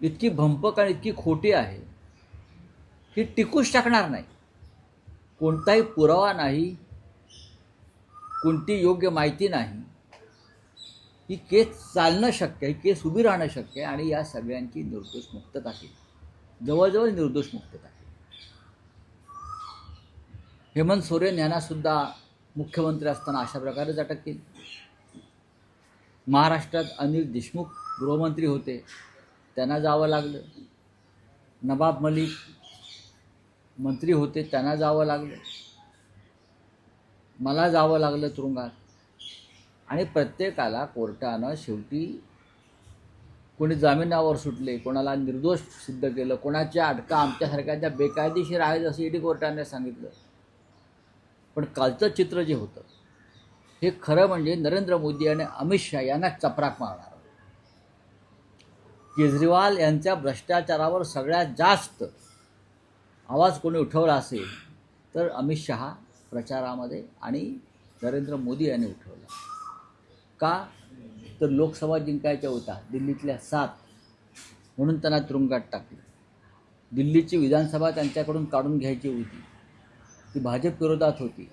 इतकी भंपक आणि इतकी खोटी आहे की टिकूच टाकणार नाही. कोणताही पुरावा नाही, कोणती योग्य माहिती नाही. ही केस चालणं शक्य आहे, ही केस उभी राहणं शक्य आहे आणि या सगळ्यांची निर्दोष मुक्तता केली, जवळजवळ निर्दोष मुक्तता केली. हेमंत सोरेन यांनासुद्धा मुख्यमंत्री असताना अशा प्रकारेच अटक केली. महाराष्ट्रात अनिल देशमुख गृहमंत्री होते, त्यांना जावं लागलं. नवाब मलिक मंत्री होते, त्यांना जावं लागलं. मला जावं लागलं तुरुंगात. आणि प्रत्येकाला कोर्टानं शेवटी कोणी जामिनावर सुटले, कोणाला निर्दोष सिद्ध केलं, कोणाच्या अटका आमच्यासारख्या बेकायदेशीर आहेत असं ईडी कोर्टाने सांगितलं. पण कालचं चित्र जे होतं हे खरं म्हणजे नरेंद्र मोदी आणि अमित शहा यांना चपराक मारणार. केजरीवाल यांच्या भ्रष्टाचारावर सगळ्यात जास्त आवाज कोणी उठवला असेल तर अमित शहा प्रचारामध्ये आणि नरेंद्र मोदी यांनी उठवला. का तर लोकसभा जिंकायच्या होत्या, दिल्लीतल्या 7, म्हणून त्यांना तुरुंगात टाकलं. दिल्लीची विधानसभा त्यांच्याकडून काढून घ्यायची होती, ती भाजप विरोधात होती,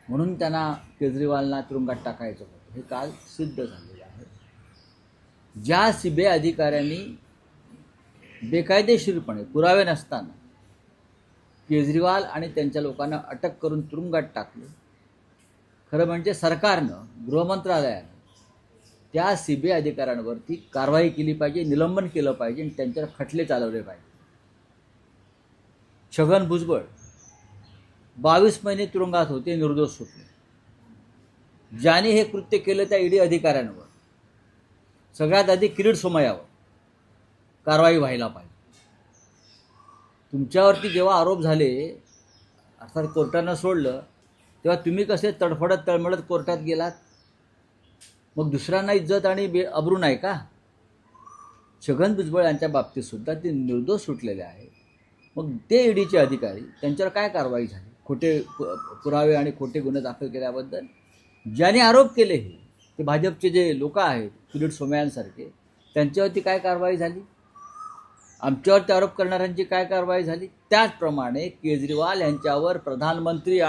म्हणून त्यांना केजरीवालना तुरुंगात टाकायचं होतं. हे काल सिद्ध झालेलं आहे. ज्या सीबीआय अधिकाऱ्यांनी बेकायदेशीरपणे पुरावे नसताना केजरीवाल आणि त्यांच्या लोकांना अटक करून तुरुंगात टाकलं, खरं म्हणजे सरकारनं, गृहमंत्रालयानं त्या सीबीआय अधिकाऱ्यांवरती कारवाई केली पाहिजे, निलंबन केलं पाहिजे आणि त्यांच्यावर खटले चालवले पाहिजे. छगन भुजबळ 22 महिने तुरुंगात होते, निर्दोष सुटले. ज्याने हे कृत्य केलं त्या ईडी अधिकाऱ्यांवर, सगळ्यात आधी किरीट सोमय्यावर कारवाई व्हायला पाहिजे. तुमच्यावरती जेव्हा आरोप झाले, अर्थात कोर्टानं सोडलं, तेव्हा तुम्ही कसे तडफडत तळमळत कोर्टात गेलात? मग दुसऱ्यांना इज्जत आणि अब्रू नाही का? छगन भुजबळ यांच्या बाबतीत सुद्धा ते निर्दोष सुटलेले आहे. मग ते ईडीचे अधिकारी, त्यांच्यावर काय कारवाई झाली? खोटे पुरावे आणि खोटे गुन्हे दाखल केल्याबद्दल ज्याने आरोप केले हे ते भाजपचे जे लोक आहेत, किरीट सोमय्यांसारखे, त्यांच्यावरती काय कारवाई झाली? आमच्यावरती आरोप करणाऱ्यांची काय कारवाई झाली? त्याचप्रमाणे केजरीवाल यांच्यावर प्रधानमंत्री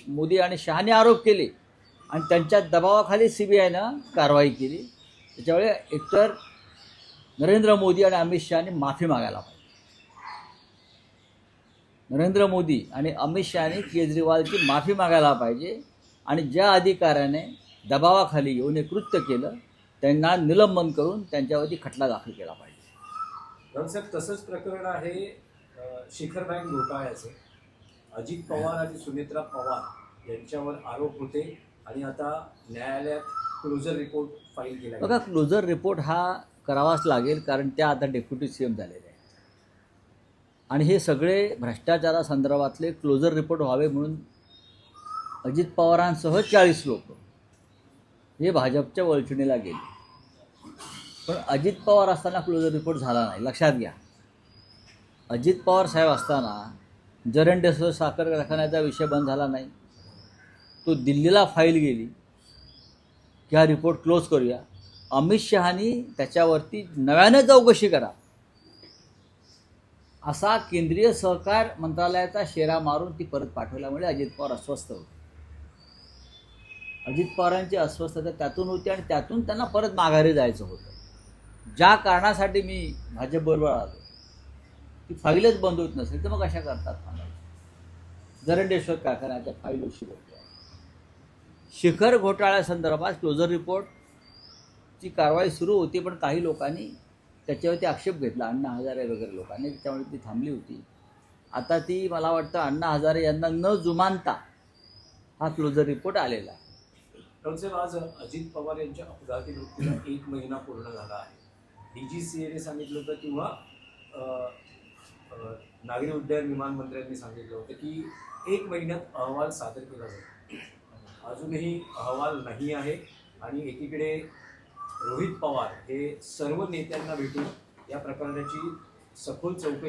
मोदी आणि शहाने आरोप केले आणि त्यांच्या दबावाखाली सीबीआयनं कारवाई केली. त्याच्यामुळे एकतर नरेंद्र मोदी आणि अमित शहाने माफी मागायला पाहिजे. नरेंद्र मोदी आणि अमित शहाने केजरीवालची माफी मागायला पाहिजे आणि ज्या अधिकाऱ्याने दबावाखाली येऊन हे कृत्य केलं त्यांना निलंबन करून त्यांच्यावरती खटला दाखल केला पाहिजे. रावसाहेब, तसंच प्रकरण आहे शिखर बँक घोटाळ्याचं. अजित पवार आणि सुनेत्रा पवार यांच्यावर आरोप होते आणि आता न्यायालयात क्लोजर रिपोर्ट फाईल केला. बघा, क्लोजर रिपोर्ट हा करावाच लागेल, कारण त्या आता डेप्युटी सीएम झालेले आहेत आणि हे सगळे भ्रष्टाचारासंदर्भातले क्लोजर रिपोर्ट व्हावे म्हणून अजित पवारांसह 40 लोक हे भाजपच्या वळचणीला गेले. पण अजित पवार असताना क्लोजर रिपोर्ट झाला नाही. लक्षात घ्या, अजित पवार साहेब असताना जरंडेश्वर साखर कारखान्याचा विषय बंद झाला नाही. तो दिल्लीला फाईल गेली की हा रिपोर्ट क्लोज करूया. अमित शहानी त्याच्यावरती नव्यानं चौकशी करा असा केंद्रीय सहकार मंत्रालयाचा शेरा मारून ती परत पाठवल्यामुळे अजित पवार अस्वस्थ होते. अजित पवारांची अस्वस्थता त्यातून होती आणि त्यातून त्यांना परत माघारी जायचं होतं. ज्या कारणासाठी मी भाजपबरोबर आलो ती फाईलच बंद होत नसेल तर मग अशा करतात थांबायचं. जरंडेश्वर कारखान्याच्या फाईल उशीर होत्या. शिखर घोटाळ्यासंदर्भात क्लोजर रिपोर्टची कारवाई सुरू होती, पण काही लोकांनी त्याच्यावरती आक्षेप घेतला, अण्णा हजारे वगैरे लोकांनी, त्याच्यामुळे ती थांबली होती. आता ती मला वाटतं अण्णा हजारे यांना न जुमानता हा क्लोजर रिपोर्ट आलेला आहे. रावसाहेब, आज अजित पवार यांच्या अपघाती मृत्यूला 1 महिना पूर्ण झाला आहे. DGCAने सांगितलं होतं किंवा नागरी उड्डयन विमान मंत्र्यांनी सांगितलं होतं की 1 महिन्यात अहवाल सादर केला जातो. अजूनही अहवाल नाही आहे आणि एकीकडे रोहित पवार हे सर्व नेत्यांना भेटून या प्रकरणाची सखोल चौकशी